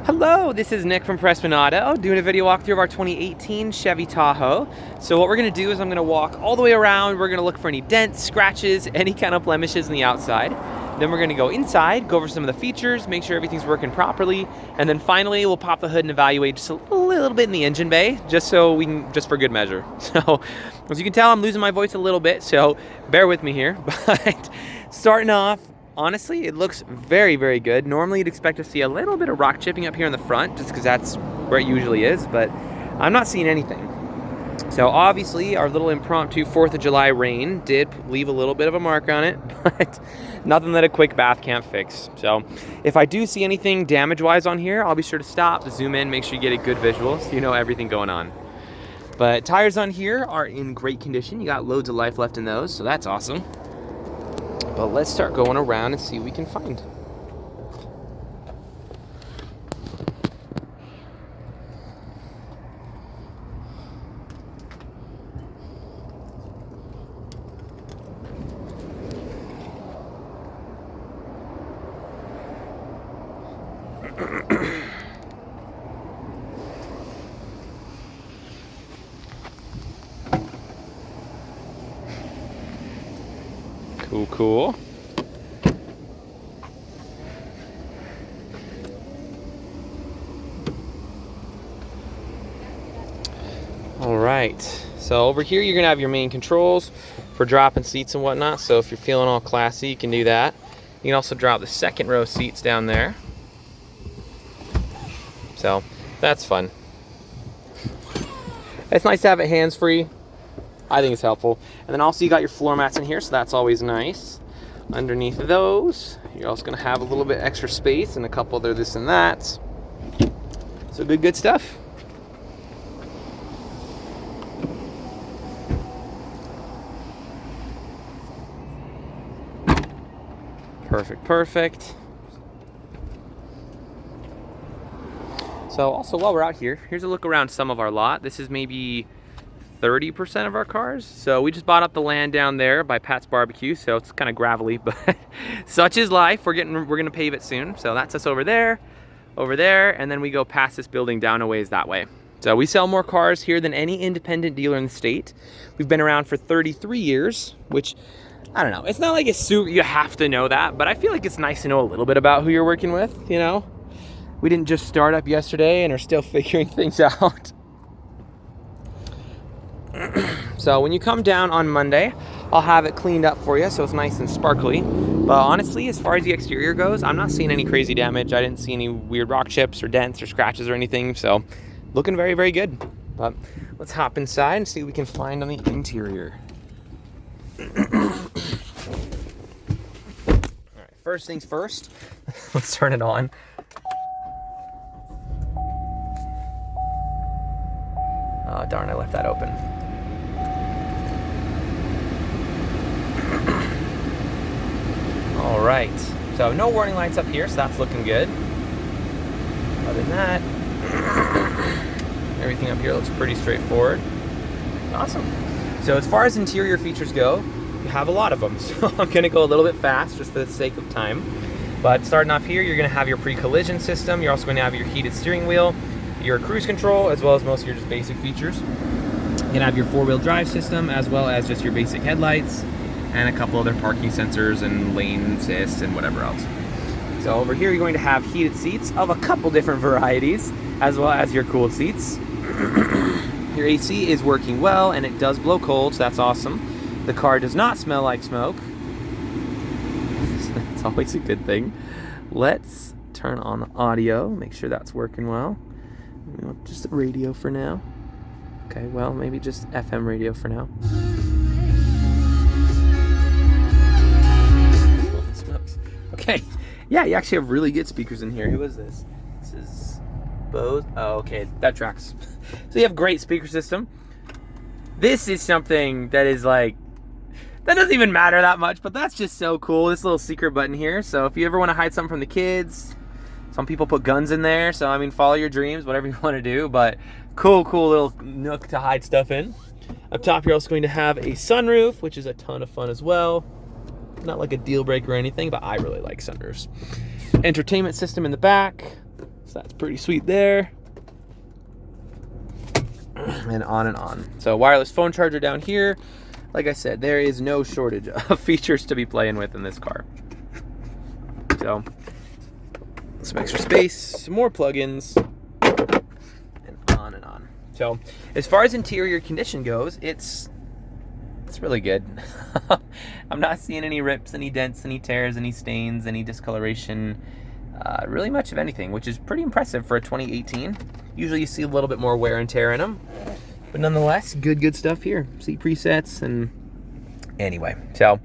Hello, this is Nick from Prestman Auto, doing a video walkthrough of our 2018 Chevy Tahoe. So what we're gonna do is I'm gonna walk all the way around. We're gonna look for any dents, scratches, any kind of blemishes in the outside. Then we're gonna go inside, go over some of the features, make sure everything's working properly, and then finally we'll pop the hood and evaluate just a little bit in the engine bay, just for good measure. So, as you can tell, I'm losing my voice a little bit, so bear with me here. But starting off, honestly, it looks very, very good. Normally you'd expect to see a little bit of rock chipping up here in the front, just because that's where it usually is, but I'm not seeing anything. So obviously our little impromptu 4th of July rain did leave a little bit of a mark on it, but nothing that a quick bath can't fix. So if I do see anything damage-wise on here, I'll be sure to stop, zoom in, make sure you get a good visual so you know everything going on. But tires on here are in great condition. You got loads of life left in those, so that's awesome. But let's start going around and see what we can find. Cool. All right, so over here you're gonna have your main controls for dropping seats and whatnot. So if you're feeling all classy, you can do that. You can also drop the second row seats down there. So that's fun. It's nice to have it hands-free. I think it's helpful. And then also you got your floor mats in here, so that's always nice. Underneath those, you're also gonna have a little bit extra space and a couple other this and that. So good stuff. Perfect. So also while we're out here, here's a look around some of our lot. This is maybe 30% of our cars. So we just bought up the land down there by Pat's Barbecue, so it's kind of gravelly, but such is life. We're gonna pave it soon. So that's us over there, and then we go past this building down a ways that way. So we sell more cars here than any independent dealer in the state. We've been around for 33 years, which I don't know. It's not like it's super, you have to know that, but I feel like it's nice to know a little bit about who you're working with, you know? We didn't just start up yesterday and are still figuring things out. So when you come down on Monday, I'll have it cleaned up for you so it's nice and sparkly. But honestly, as far as the exterior goes, I'm not seeing any crazy damage. I didn't see any weird rock chips or dents or scratches or anything, so looking very, very good. But let's hop inside and see what we can find on the interior. Alright, first things first, let's turn it on. Oh darn, I left that open. Alright, so no warning lights up here, so that's looking good. Other than that, everything up here looks pretty straightforward. Awesome. So as far as interior features go, you have a lot of them. So I'm gonna go a little bit fast just for the sake of time. But starting off here, you're gonna have your pre-collision system. You're also gonna have your heated steering wheel, your cruise control, as well as most of your just basic features. You're gonna have your 4-wheel drive system, as well as just your basic headlights, and a couple other parking sensors and lane assist and whatever else. So over here, you're going to have heated seats of a couple different varieties, as well as your cooled seats. Your AC is working well, and it does blow cold, so that's awesome. The car does not smell like smoke. That's always a good thing. Let's turn on the audio, make sure that's working well. We want just the radio for now. Okay, well, maybe just FM radio for now. Holy smokes. Okay, yeah, you actually have really good speakers in here. Who is this? This is Bose. Oh, okay, that tracks. So you have great speaker system. This is something that is like, that doesn't even matter that much, but that's just so cool. This little secret button here. So if you ever want to hide something from the kids, some people put guns in there. So I mean, follow your dreams, whatever you want to do, but cool little nook to hide stuff in. Up top, you're also going to have a sunroof, which is a ton of fun as well. Not like a deal breaker or anything, but I really like sunroofs. Entertainment system in the back. So that's pretty sweet there. And on and on. So wireless phone charger down here. Like I said, there is no shortage of features to be playing with in this car. So some extra space, some more plugins, and on and on. So as far as interior condition goes, it's really good. I'm not seeing any rips, any dents, any tears, any stains, any discoloration, really much of anything, which is pretty impressive for a 2018. Usually you see a little bit more wear and tear in them, but nonetheless, good stuff here. Seat presets, and anyway, so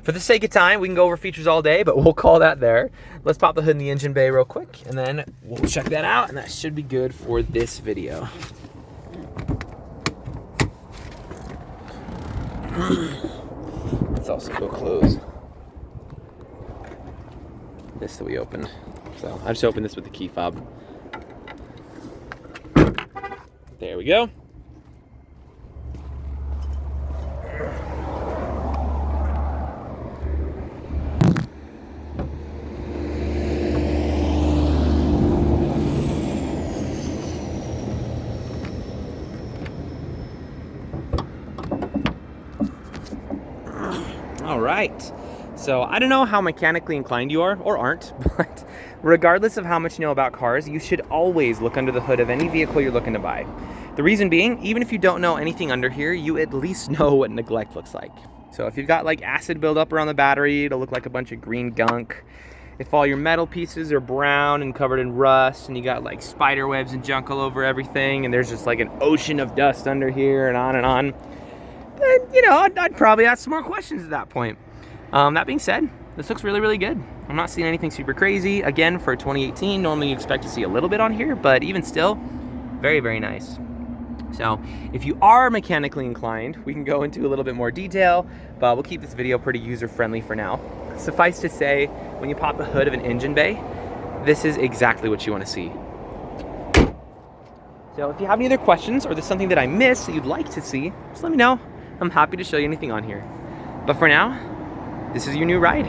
for the sake of time, we can go over features all day, but we'll call that there. Let's pop the hood in the engine bay real quick, and then we'll check that out, and that should be good for this video. Let's also go close this that we opened. So I just opened this with the key fob. There we go. All right. So I don't know how mechanically inclined you are or aren't, but regardless of how much you know about cars, you should always look under the hood of any vehicle you're looking to buy. The reason being, even if you don't know anything under here, you at least know what neglect looks like. So if you've got like acid buildup around the battery, it'll look like a bunch of green gunk. If all your metal pieces are brown and covered in rust, and you got like spider webs and junk all over everything, and there's just like an ocean of dust under here and on, then, you know, I'd probably ask some more questions at that point. That being said, this looks really good. I'm not seeing anything super crazy. Again, for 2018, normally you expect to see a little bit on here, but even still, very nice. So if you are mechanically inclined, we can go into a little bit more detail, but we'll keep this video pretty user-friendly for now. Suffice to say, when you pop the hood of an engine bay, this is exactly what you want to see. So if you have any other questions, or there's something that I missed that you'd like to see, just let me know. I'm happy to show you anything on here. But for now, this is your new ride.